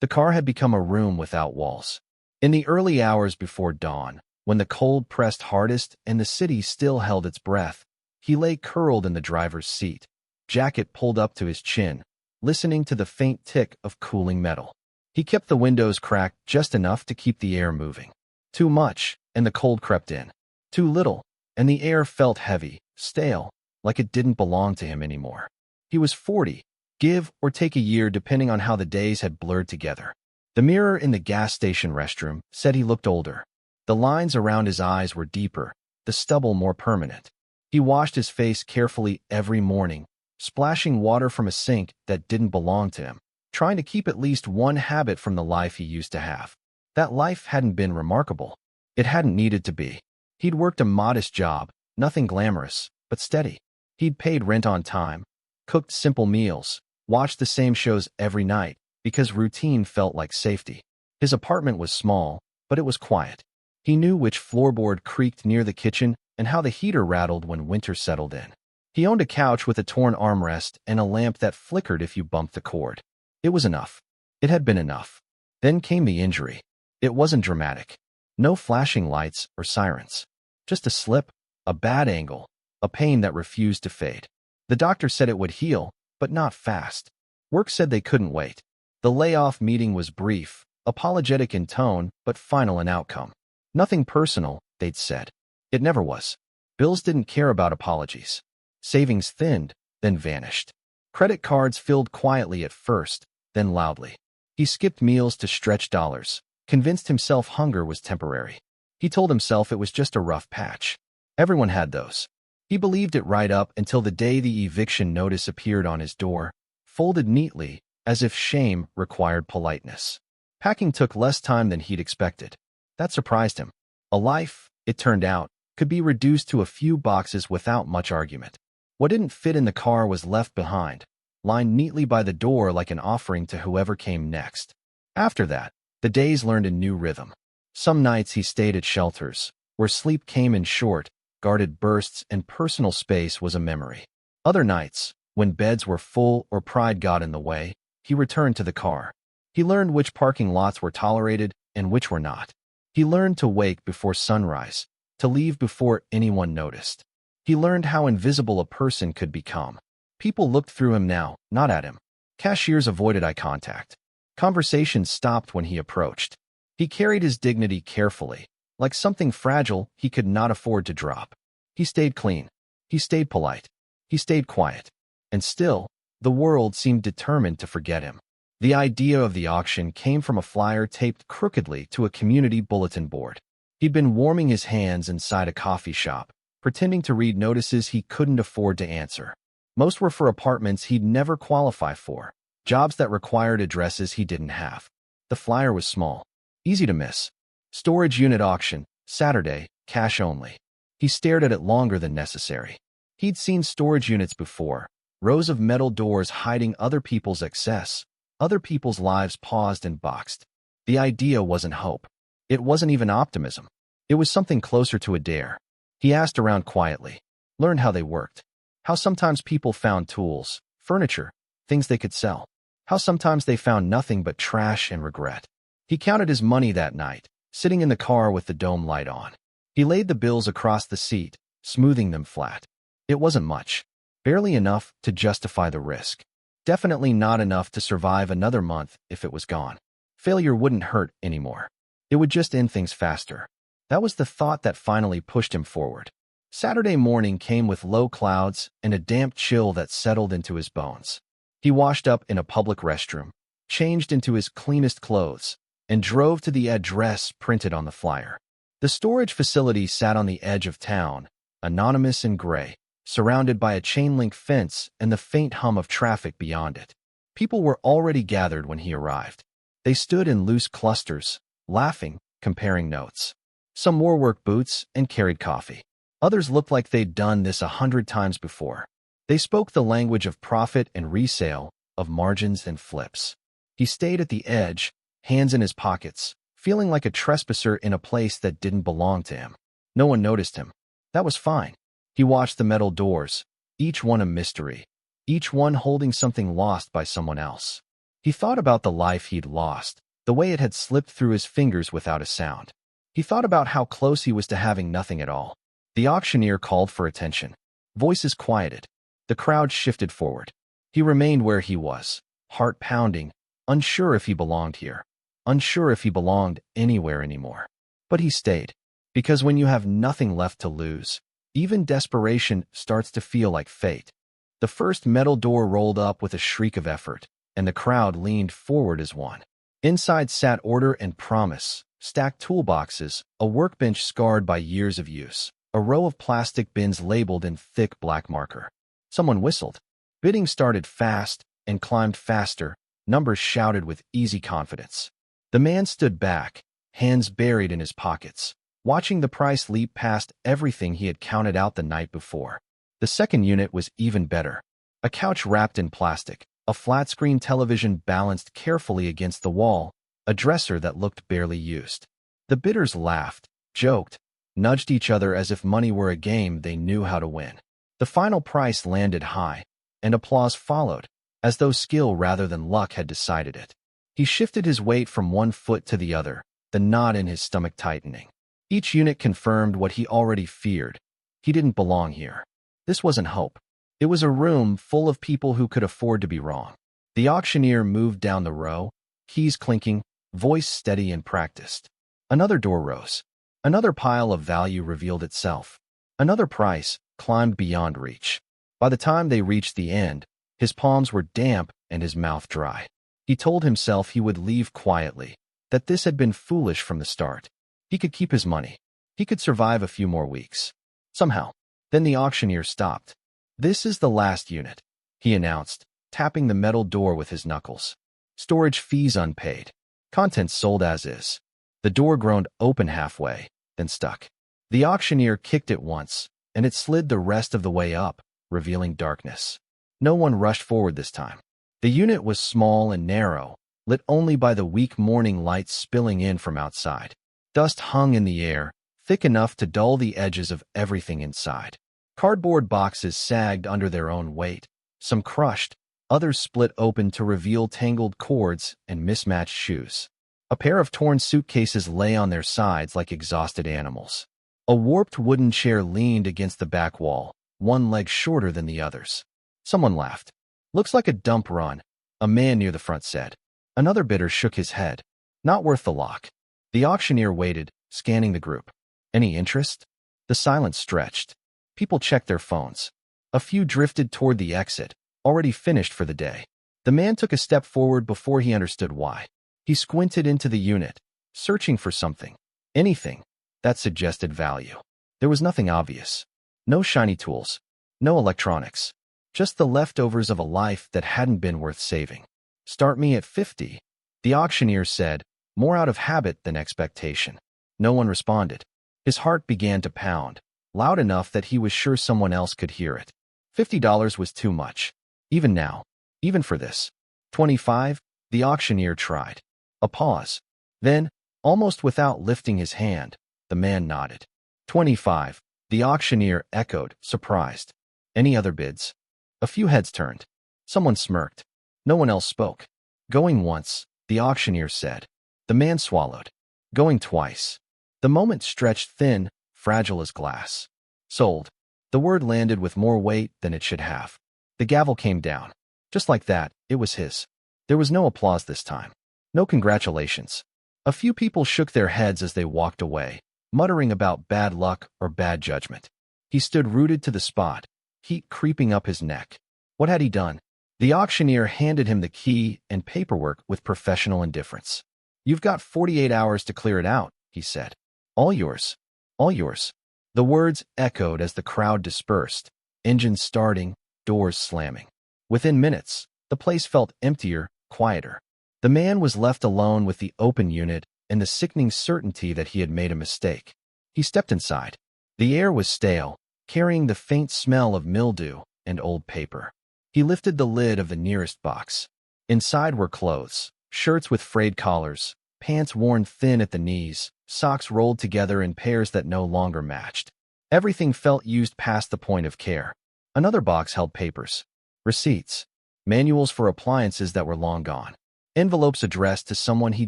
The car had become a room without walls. In the early hours before dawn, when the cold pressed hardest and the city still held its breath, he lay curled in the driver's seat, jacket pulled up to his chin, listening to the faint tick of cooling metal. He kept the windows cracked just enough to keep the air moving. Too much, and the cold crept in. Too little, and the air felt heavy, stale, like it didn't belong to him anymore. He was 40, give or take a year depending on how the days had blurred together. The mirror in the gas station restroom said he looked older. The lines around his eyes were deeper, the stubble more permanent. He washed his face carefully every morning, splashing water from a sink that didn't belong to him, trying to keep at least one habit from the life he used to have. That life hadn't been remarkable. It hadn't needed to be. He'd worked a modest job, nothing glamorous, but steady. He'd paid rent on time, cooked simple meals, watched the same shows every night, because routine felt like safety. His apartment was small, but it was quiet. He knew which floorboard creaked near the kitchen and how the heater rattled when winter settled in. He owned a couch with a torn armrest and a lamp that flickered if you bumped the cord. It was enough. It had been enough. Then came the injury. It wasn't dramatic. No flashing lights or sirens. Just a slip, a bad angle, a pain that refused to fade. The doctor said it would heal, but not fast. Work said they couldn't wait. The layoff meeting was brief, apologetic in tone, but final in outcome. Nothing personal, they'd said. It never was. Bills didn't care about apologies. Savings thinned, then vanished. Credit cards filled quietly at first, then loudly. He skipped meals to stretch dollars, convinced himself hunger was temporary. He told himself it was just a rough patch. Everyone had those. He believed it right up until the day the eviction notice appeared on his door, folded neatly, as if shame required politeness. Packing took less time than he'd expected. That surprised him. A life, it turned out, could be reduced to a few boxes without much argument. What didn't fit in the car was left behind, lined neatly by the door like an offering to whoever came next. After that, the days learned a new rhythm. Some nights he stayed at shelters, where sleep came in short, guarded bursts and personal space was a memory. Other nights, when beds were full or pride got in the way, he returned to the car. He learned which parking lots were tolerated and which were not. He learned to wake before sunrise, to leave before anyone noticed. He learned how invisible a person could become. People looked through him now, not at him. Cashiers avoided eye contact. Conversations stopped when he approached. He carried his dignity carefully, like something fragile he could not afford to drop. He stayed clean. He stayed polite. He stayed quiet. And still, the world seemed determined to forget him. The idea of the auction came from a flyer taped crookedly to a community bulletin board. He'd been warming his hands inside a coffee shop, pretending to read notices he couldn't afford to answer. Most were for apartments he'd never qualify for, jobs that required addresses he didn't have. The flyer was small, easy to miss. Storage unit auction, Saturday, cash only. He stared at it longer than necessary. He'd seen storage units before, rows of metal doors hiding other people's excess, other people's lives paused and boxed. The idea wasn't hope. It wasn't even optimism. It was something closer to a dare. He asked around quietly, learned how they worked, how sometimes people found tools, furniture, things they could sell, how sometimes they found nothing but trash and regret. He counted his money that night, sitting in the car with the dome light on. He laid the bills across the seat, smoothing them flat. It wasn't much, barely enough to justify the risk. Definitely not enough to survive another month if it was gone. Failure wouldn't hurt anymore. It would just end things faster. That was the thought that finally pushed him forward. Saturday morning came with low clouds and a damp chill that settled into his bones. He washed up in a public restroom, changed into his cleanest clothes, and drove to the address printed on the flyer. The storage facility sat on the edge of town, anonymous and gray, surrounded by a chain-link fence and the faint hum of traffic beyond it. People were already gathered when he arrived. They stood in loose clusters, laughing, comparing notes. Some wore work boots and carried coffee. Others looked like they'd done this 100 times before. They spoke the language of profit and resale, of margins and flips. He stayed at the edge, hands in his pockets, feeling like a trespasser in a place that didn't belong to him. No one noticed him. That was fine. He watched the metal doors, each one a mystery, each one holding something lost by someone else. He thought about the life he'd lost, the way it had slipped through his fingers without a sound. He thought about how close he was to having nothing at all. The auctioneer called for attention. Voices quieted. The crowd shifted forward. He remained where he was, heart pounding, unsure if he belonged here, unsure if he belonged anywhere anymore. But he stayed, because when you have nothing left to lose, even desperation starts to feel like fate. The first metal door rolled up with a shriek of effort, and the crowd leaned forward as one. Inside sat order and promise, stacked toolboxes, a workbench scarred by years of use, a row of plastic bins labeled in thick black marker. Someone whistled. Bidding started fast and climbed faster. Numbers shouted with easy confidence. The man stood back, hands buried in his pockets, watching the price leap past everything he had counted out the night before. The second unit was even better. A couch wrapped in plastic, a flat-screen television balanced carefully against the wall, a dresser that looked barely used. The bidders laughed, joked, nudged each other as if money were a game they knew how to win. The final price landed high, and applause followed, as though skill rather than luck had decided it. He shifted his weight from one foot to the other, the knot in his stomach tightening. Each unit confirmed what he already feared. He didn't belong here. This wasn't hope. It was a room full of people who could afford to be wrong. The auctioneer moved down the row, keys clinking, voice steady and practiced. Another door rose. Another pile of value revealed itself. Another price climbed beyond reach. By the time they reached the end, his palms were damp and his mouth dry. He told himself he would leave quietly, that this had been foolish from the start. He could keep his money. He could survive a few more weeks. Somehow. Then the auctioneer stopped. "This is the last unit," he announced, tapping the metal door with his knuckles. "Storage fees unpaid. Contents sold as is." The door groaned open halfway, then stuck. The auctioneer kicked it once, and it slid the rest of the way up, revealing darkness. No one rushed forward this time. The unit was small and narrow, lit only by the weak morning light spilling in from outside. Dust hung in the air, thick enough to dull the edges of everything inside. Cardboard boxes sagged under their own weight, some crushed, others split open to reveal tangled cords and mismatched shoes. A pair of torn suitcases lay on their sides like exhausted animals. A warped wooden chair leaned against the back wall, one leg shorter than the others. Someone laughed. "Looks like a dump run," a man near the front said. Another bidder shook his head. "Not worth the lock." The auctioneer waited, scanning the group. "Any interest?" The silence stretched. People checked their phones. A few drifted toward the exit, already finished for the day. The man took a step forward before he understood why. He squinted into the unit, searching for something. Anything that suggested value. There was nothing obvious. No shiny tools. No electronics. Just the leftovers of a life that hadn't been worth saving. "Start me at 50, the auctioneer said, more out of habit than expectation. No one responded. His heart began to pound, loud enough that he was sure someone else could hear it. $50 was too much. Even now. Even for this. 25, the auctioneer tried. A pause. Then, almost without lifting his hand, the man nodded. 25, the auctioneer echoed, surprised. Any other bids? A few heads turned. Someone smirked. No one else spoke. "Going once," the auctioneer said. The man swallowed. "Going twice." The moment stretched thin, fragile as glass. "Sold." The word landed with more weight than it should have. The gavel came down. Just like that, it was his. There was no applause this time. No congratulations. A few people shook their heads as they walked away, muttering about bad luck or bad judgment. He stood rooted to the spot, heat creeping up his neck. What had he done? The auctioneer handed him the key and paperwork with professional indifference. "You've got 48 hours to clear it out," he said. "All yours. All yours." The words echoed as the crowd dispersed, engines starting, doors slamming. Within minutes, the place felt emptier, quieter. The man was left alone with the open unit and the sickening certainty that he had made a mistake. He stepped inside. The air was stale, carrying the faint smell of mildew and old paper. He lifted the lid of the nearest box. Inside were clothes, shirts with frayed collars, pants worn thin at the knees, socks rolled together in pairs that no longer matched. Everything felt used past the point of care. Another box held papers, receipts, manuals for appliances that were long gone. Envelopes addressed to someone he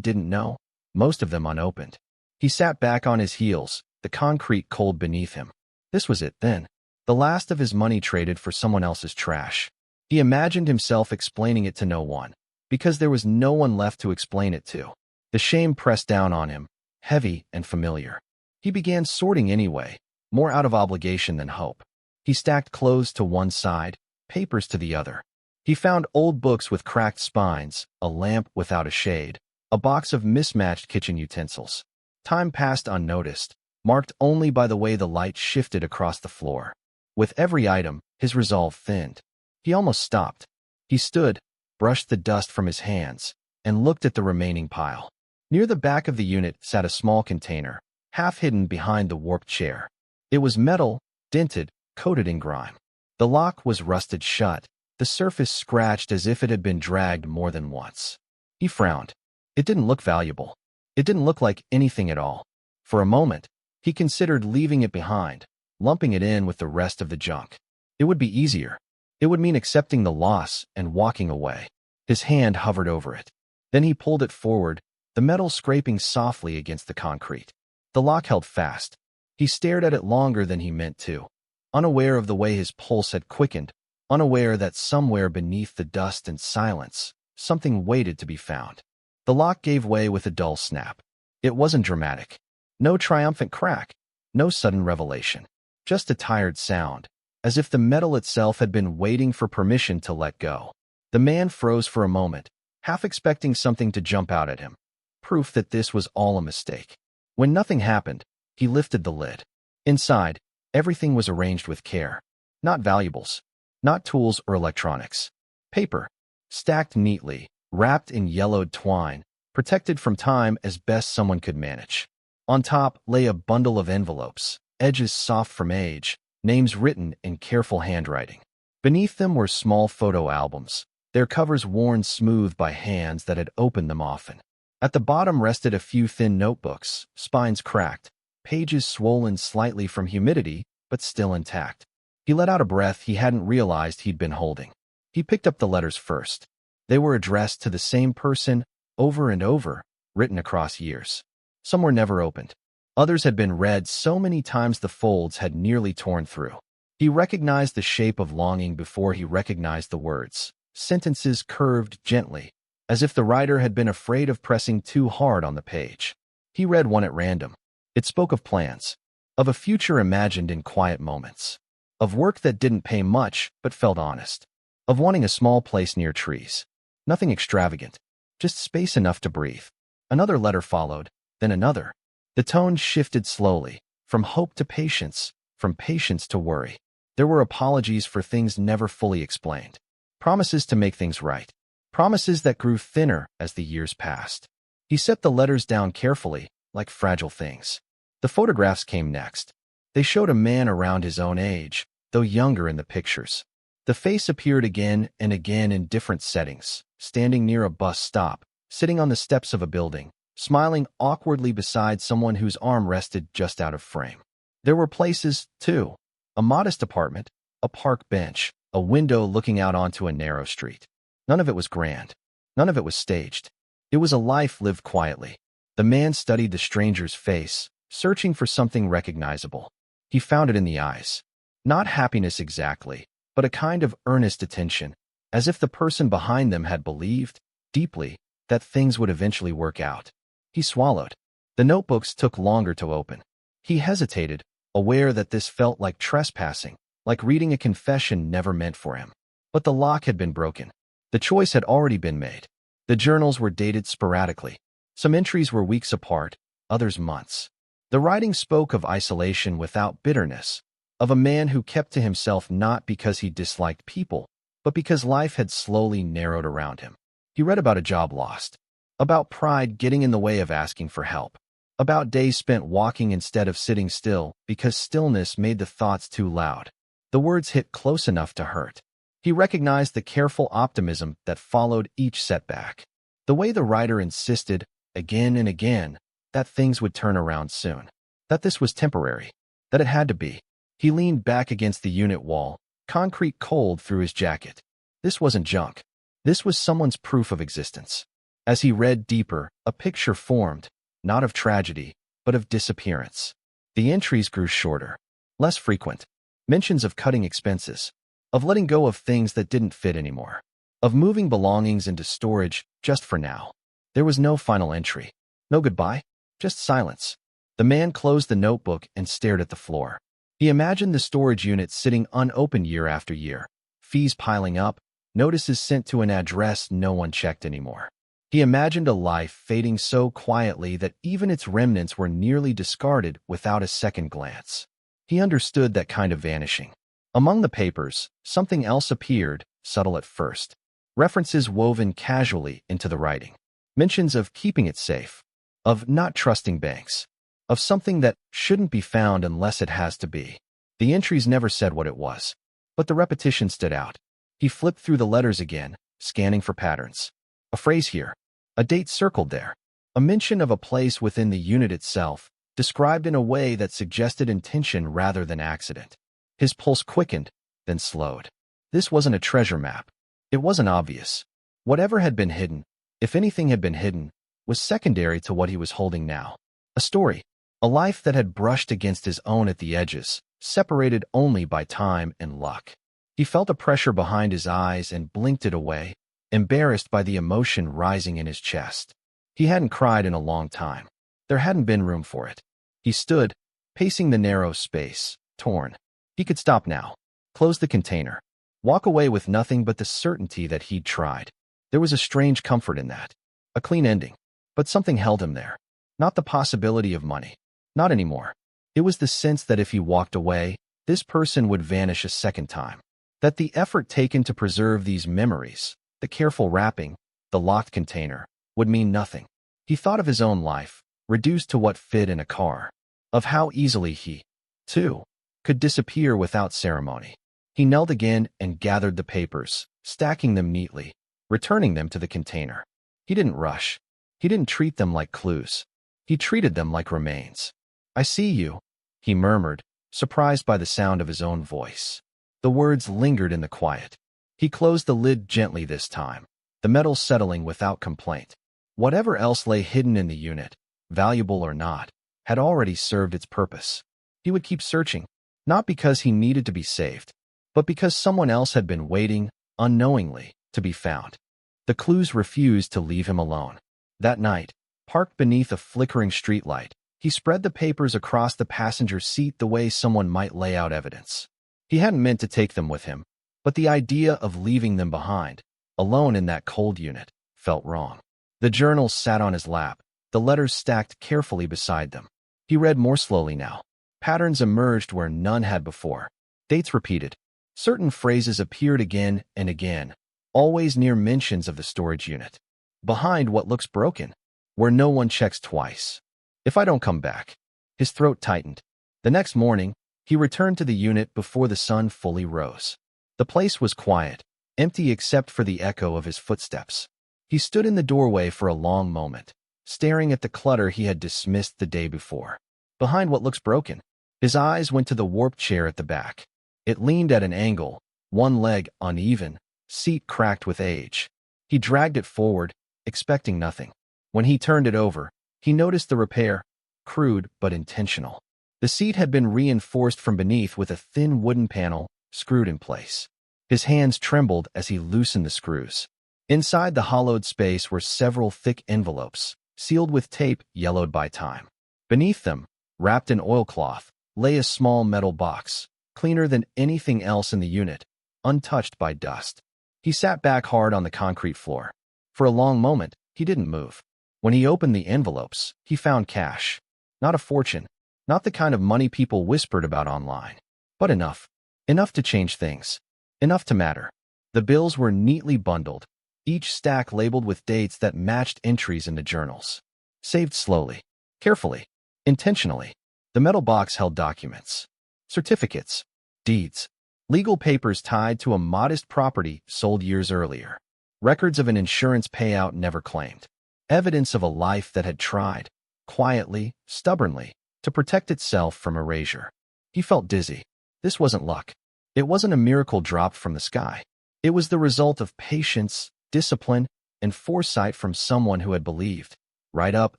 didn't know, most of them unopened. He sat back on his heels, the concrete cold beneath him. This was it, then. The last of his money traded for someone else's trash. He imagined himself explaining it to no one, because there was no one left to explain it to. The shame pressed down on him, heavy and familiar. He began sorting anyway, more out of obligation than hope. He stacked clothes to one side, papers to the other. He found old books with cracked spines, a lamp without a shade, a box of mismatched kitchen utensils. Time passed unnoticed, marked only by the way the light shifted across the floor. With every item, his resolve thinned. He almost stopped. He stood, brushed the dust from his hands, and looked at the remaining pile. Near the back of the unit sat a small container, half hidden behind the warped chair. It was metal, dented, coated in grime. The lock was rusted shut, the surface scratched as if it had been dragged more than once. He frowned. It didn't look valuable. It didn't look like anything at all. For a moment, he considered leaving it behind, lumping it in with the rest of the junk. It would be easier. It would mean accepting the loss and walking away. His hand hovered over it. Then he pulled it forward, the metal scraping softly against the concrete. The lock held fast. He stared at it longer than he meant to, unaware of the way his pulse had quickened, unaware that somewhere beneath the dust and silence, something waited to be found. The lock gave way with a dull snap. It wasn't dramatic. No triumphant crack. No sudden revelation. Just a tired sound, as if the metal itself had been waiting for permission to let go. The man froze for a moment, half expecting something to jump out at him. Proof that this was all a mistake. When nothing happened, he lifted the lid. Inside, everything was arranged with care. Not valuables. Not tools or electronics. Paper. Stacked neatly, wrapped in yellowed twine, protected from time as best someone could manage. On top lay a bundle of envelopes, edges soft from age, names written in careful handwriting. Beneath them were small photo albums, their covers worn smooth by hands that had opened them often. At the bottom rested a few thin notebooks, spines cracked, pages swollen slightly from humidity, but still intact. He let out a breath he hadn't realized he'd been holding. He picked up the letters first. They were addressed to the same person, over and over, written across years. Some were never opened. Others had been read so many times the folds had nearly torn through. He recognized the shape of longing before he recognized the words. Sentences curved gently, as if the writer had been afraid of pressing too hard on the page. He read one at random. It spoke of plans, of a future imagined in quiet moments, of work that didn't pay much but felt honest, of wanting a small place near trees. Nothing extravagant, just space enough to breathe. Another letter followed, then another. The tone shifted slowly, from hope to patience, from patience to worry. There were apologies for things never fully explained, promises to make things right, promises that grew thinner as the years passed. He set the letters down carefully, like fragile things. The photographs came next. They showed a man around his own age, though younger in the pictures. The face appeared again and again in different settings, standing near a bus stop, sitting on the steps of a building, smiling awkwardly beside someone whose arm rested just out of frame. There were places, too. A modest apartment, a park bench, a window looking out onto a narrow street. None of it was grand. None of it was staged. It was a life lived quietly. The man studied the stranger's face, searching for something recognizable. He found it in the eyes. Not happiness exactly, but a kind of earnest attention, as if the person behind them had believed, deeply, that things would eventually work out. He swallowed. The notebooks took longer to open. He hesitated, aware that this felt like trespassing, like reading a confession never meant for him. But the lock had been broken. The choice had already been made. The journals were dated sporadically. Some entries were weeks apart, others months. The writing spoke of isolation without bitterness, of a man who kept to himself not because he disliked people, but because life had slowly narrowed around him. He read about a job lost, about pride getting in the way of asking for help, about days spent walking instead of sitting still because stillness made the thoughts too loud. The words hit close enough to hurt. He recognized the careful optimism that followed each setback. The way the writer insisted, again and again, that things would turn around soon, that this was temporary, that it had to be. He leaned back against the unit wall, concrete cold through his jacket. This wasn't junk. This was someone's proof of existence. As he read deeper, a picture formed, not of tragedy, but of disappearance. The entries grew shorter, less frequent. Mentions of cutting expenses, of letting go of things that didn't fit anymore, of moving belongings into storage just for now. There was no final entry, no goodbye, just silence. The man closed the notebook and stared at the floor. He imagined the storage unit sitting unopened year after year, fees piling up, notices sent to an address no one checked anymore. He imagined a life fading so quietly that even its remnants were nearly discarded without a second glance. He understood that kind of vanishing. Among the papers, something else appeared, subtle at first. References woven casually into the writing. Mentions of keeping it safe, of not trusting banks, of something that shouldn't be found unless it has to be. The entries never said what it was, but the repetition stood out. He flipped through the letters again, scanning for patterns. A phrase here, a date circled there, a mention of a place within the unit itself, described in a way that suggested intention rather than accident. His pulse quickened, then slowed. This wasn't a treasure map. It wasn't obvious. Whatever had been hidden, if anything had been hidden, was secondary to what he was holding now. A story, a life that had brushed against his own at the edges, separated only by time and luck. He felt a pressure behind his eyes and blinked it away, embarrassed by the emotion rising in his chest. He hadn't cried in a long time. There hadn't been room for it. He stood, pacing the narrow space, torn. He could stop now, close the container, walk away with nothing but the certainty that he'd tried. There was a strange comfort in that. A clean ending. But something held him there. Not the possibility of money. Not anymore. It was the sense that if he walked away, this person would vanish a second time. That the effort taken to preserve these memories, the careful wrapping, the locked container, would mean nothing. He thought of his own life, reduced to what fit in a car, of how easily he, too, could disappear without ceremony. He knelt again and gathered the papers, stacking them neatly, returning them to the container. He didn't rush. He didn't treat them like clues. He treated them like remains. "I see you," he murmured, surprised by the sound of his own voice. The words lingered in the quiet. He closed the lid gently this time, the metal settling without complaint. Whatever else lay hidden in the unit, valuable or not, had already served its purpose. He would keep searching, not because he needed to be saved, but because someone else had been waiting, unknowingly, to be found. The clues refused to leave him alone. That night, parked beneath a flickering streetlight, he spread the papers across the passenger seat the way someone might lay out evidence. He hadn't meant to take them with him, but the idea of leaving them behind, alone in that cold unit, felt wrong. The journals sat on his lap, the letters stacked carefully beside them. He read more slowly now. Patterns emerged where none had before. Dates repeated. Certain phrases appeared again and again, always near mentions of the storage unit. Behind what looks broken, where no one checks twice. "If I don't come back." His throat tightened. The next morning, he returned to the unit before the sun fully rose. The place was quiet, empty except for the echo of his footsteps. He stood in the doorway for a long moment, staring at the clutter he had dismissed the day before. Behind what looks broken, his eyes went to the warped chair at the back. It leaned at an angle, one leg uneven, seat cracked with age. He dragged it forward, expecting nothing. When he turned it over, he noticed the repair, crude but intentional. The seat had been reinforced from beneath with a thin wooden panel screwed in place. His hands trembled as he loosened the screws. Inside the hollowed space were several thick envelopes, sealed with tape yellowed by time. Beneath them, wrapped in oilcloth, lay a small metal box, cleaner than anything else in the unit, untouched by dust. He sat back hard on the concrete floor. For a long moment, he didn't move. When he opened the envelopes, he found cash. Not a fortune, not the kind of money people whispered about online, but enough. Enough to change things. Enough to matter. The bills were neatly bundled, each stack labeled with dates that matched entries in the journals. Saved slowly, carefully, intentionally. The metal box held documents, certificates, deeds, legal papers tied to a modest property sold years earlier, records of an insurance payout never claimed, evidence of a life that had tried, quietly, stubbornly, to protect itself from erasure. He felt dizzy. This wasn't luck. It wasn't a miracle dropped from the sky. It was the result of patience, discipline, and foresight from someone who had believed, right up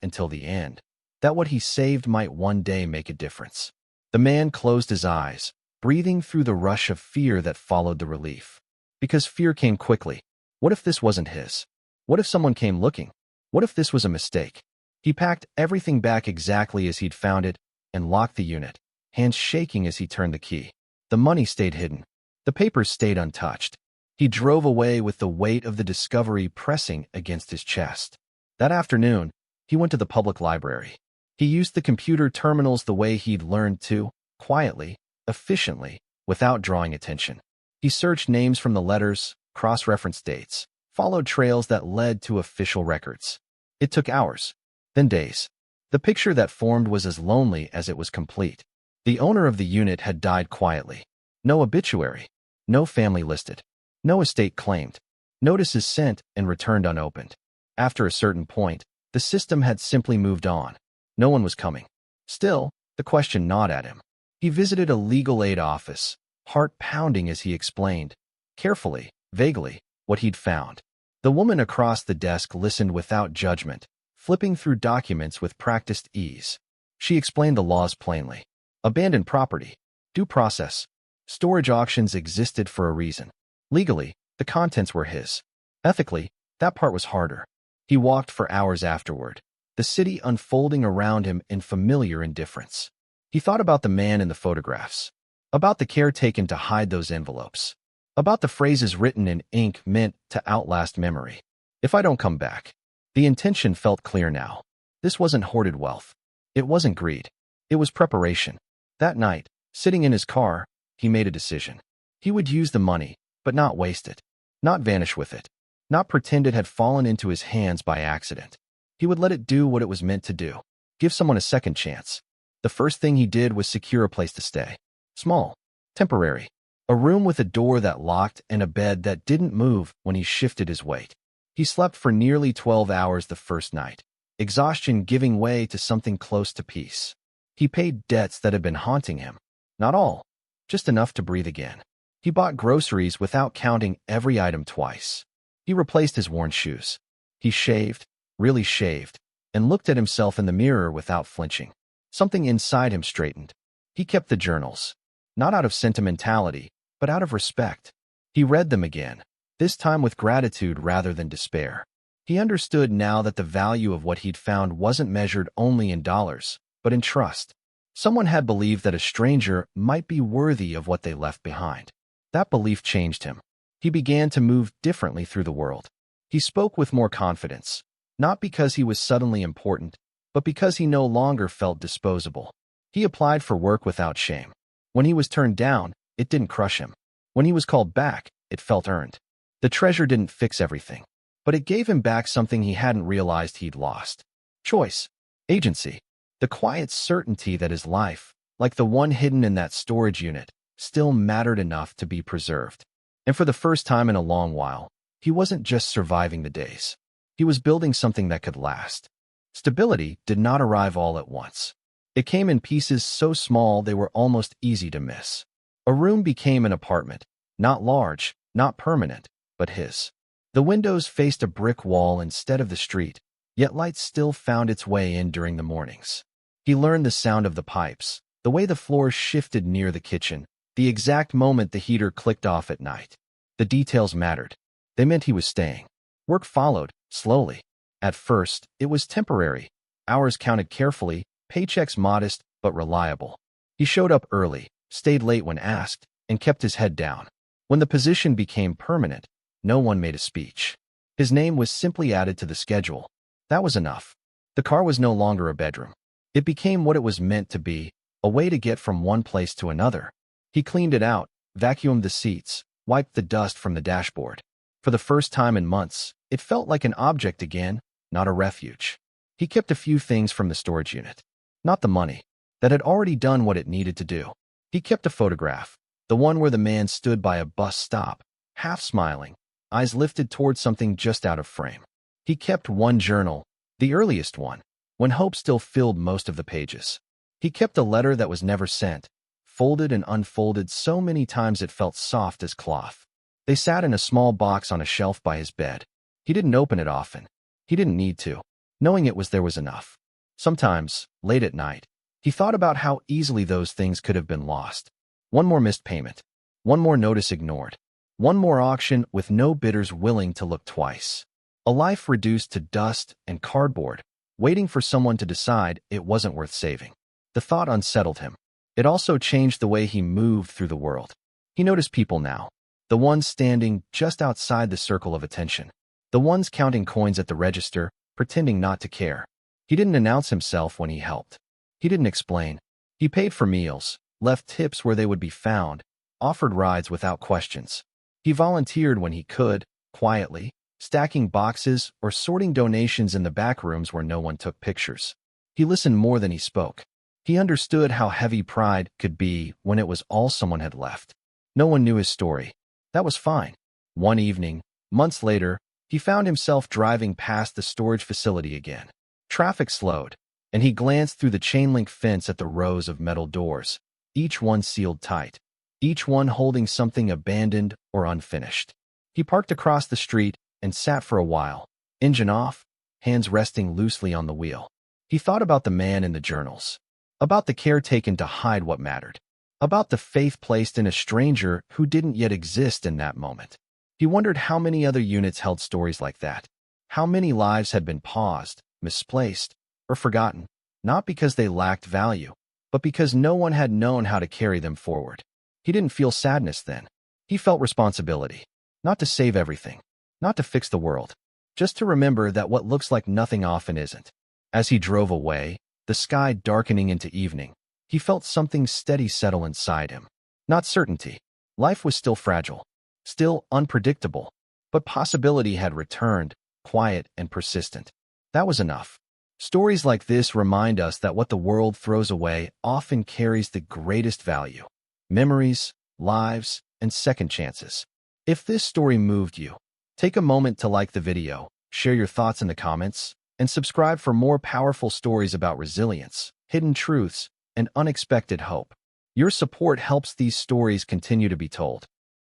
until the end, that what he saved might one day make a difference. The man closed his eyes, breathing through the rush of fear that followed the relief. Because fear came quickly. What if this wasn't his? What if someone came looking? What if this was a mistake? He packed everything back exactly as he'd found it and locked the unit, hands shaking as he turned the key. The money stayed hidden. The papers stayed untouched. He drove away with the weight of the discovery pressing against his chest. That afternoon, he went to the public library. He used the computer terminals the way he'd learned to, quietly, efficiently, without drawing attention. He searched names from the letters, cross-referenced dates, followed trails that led to official records. It took hours, then days. The picture that formed was as lonely as it was complete. The owner of the unit had died quietly. No obituary, no family listed, no estate claimed, notices sent and returned unopened. After a certain point, the system had simply moved on. No one was coming. Still, the question gnawed at him. He visited a legal aid office, heart pounding as he explained, carefully, vaguely, what he'd found. The woman across the desk listened without judgment, flipping through documents with practiced ease. She explained the laws plainly. Abandoned property, due process, storage auctions existed for a reason. Legally, the contents were his. Ethically, that part was harder. He walked for hours afterward, the city unfolding around him in familiar indifference. He thought about the man in the photographs, about the care taken to hide those envelopes, about the phrases written in ink meant to outlast memory. If I don't come back. The intention felt clear now. This wasn't hoarded wealth. It wasn't greed. It was preparation. That night, sitting in his car, he made a decision. He would use the money, but not waste it, not vanish with it, not pretend it had fallen into his hands by accident. He would let it do what it was meant to do, give someone a second chance. The first thing he did was secure a place to stay. Small, temporary, a room with a door that locked and a bed that didn't move when he shifted his weight. He slept for nearly 12 hours the first night, exhaustion giving way to something close to peace. He paid debts that had been haunting him. Not all, just enough to breathe again. He bought groceries without counting every item twice. He replaced his worn shoes. He shaved, really shaved, and looked at himself in the mirror without flinching. Something inside him straightened. He kept the journals, not out of sentimentality, but out of respect. He read them again, this time with gratitude rather than despair. He understood now that the value of what he'd found wasn't measured only in dollars, but in trust. Someone had believed that a stranger might be worthy of what they left behind. That belief changed him. He began to move differently through the world. He spoke with more confidence, not because he was suddenly important, but because he no longer felt disposable. He applied for work without shame. When he was turned down, it didn't crush him. When he was called back, it felt earned. The treasure didn't fix everything, but it gave him back something he hadn't realized he'd lost. Choice, agency, the quiet certainty that his life, like the one hidden in that storage unit, still mattered enough to be preserved. And for the first time in a long while, he wasn't just surviving the days. He was building something that could last. Stability did not arrive all at once. It came in pieces so small they were almost easy to miss. A room became an apartment, not large, not permanent, but his. The windows faced a brick wall instead of the street, yet light still found its way in during the mornings. He learned the sound of the pipes, the way the floor shifted near the kitchen, the exact moment the heater clicked off at night. The details mattered. They meant he was staying. Work followed, slowly. At first, it was temporary. Hours counted carefully, paychecks modest but reliable. He showed up early, stayed late when asked, and kept his head down. When the position became permanent, no one made a speech. His name was simply added to the schedule. That was enough. The car was no longer a bedroom. It became what it was meant to be, a way to get from one place to another. He cleaned it out, vacuumed the seats, wiped the dust from the dashboard. For the first time in months, it felt like an object again, not a refuge. He kept a few things from the storage unit. Not the money. That had already done what it needed to do. He kept a photograph, the one where the man stood by a bus stop, half smiling, eyes lifted towards something just out of frame. He kept one journal, the earliest one, when hope still filled most of the pages. He kept a letter that was never sent, folded and unfolded so many times it felt soft as cloth. They sat in a small box on a shelf by his bed. He didn't open it often. He didn't need to. Knowing it was there was enough. Sometimes, late at night, he thought about how easily those things could have been lost. One more missed payment. One more notice ignored. One more auction with no bidders willing to look twice. A life reduced to dust and cardboard, waiting for someone to decide it wasn't worth saving. The thought unsettled him. It also changed the way he moved through the world. He noticed people now. The ones standing just outside the circle of attention. The ones counting coins at the register, pretending not to care. He didn't announce himself when he helped. He didn't explain. He paid for meals, left tips where they would be found, offered rides without questions. He volunteered when he could, quietly, stacking boxes or sorting donations in the back rooms where no one took pictures. He listened more than he spoke. He understood how heavy pride could be when it was all someone had left. No one knew his story. That was fine. One evening, months later, he found himself driving past the storage facility again. Traffic slowed, and he glanced through the chain-link fence at the rows of metal doors, each one sealed tight, each one holding something abandoned or unfinished. He parked across the street and sat for a while, engine off, hands resting loosely on the wheel. He thought about the man in the journals, about the care taken to hide what mattered, about the faith placed in a stranger who didn't yet exist in that moment. He wondered how many other units held stories like that, how many lives had been paused, misplaced, or forgotten, not because they lacked value, but because no one had known how to carry them forward. He didn't feel sadness then. He felt responsibility, not to save everything, not to fix the world, just to remember that what looks like nothing often isn't. As he drove away, the sky darkening into evening, he felt something steady settle inside him. Not certainty. Life was still fragile, still unpredictable, but possibility had returned, quiet and persistent. That was enough. Stories like this remind us that what the world throws away often carries the greatest value. Memories, lives, and second chances. If this story moved you, take a moment to like the video, share your thoughts in the comments, and subscribe for more powerful stories about resilience, hidden truths, and unexpected hope. Your support helps these stories continue to be told.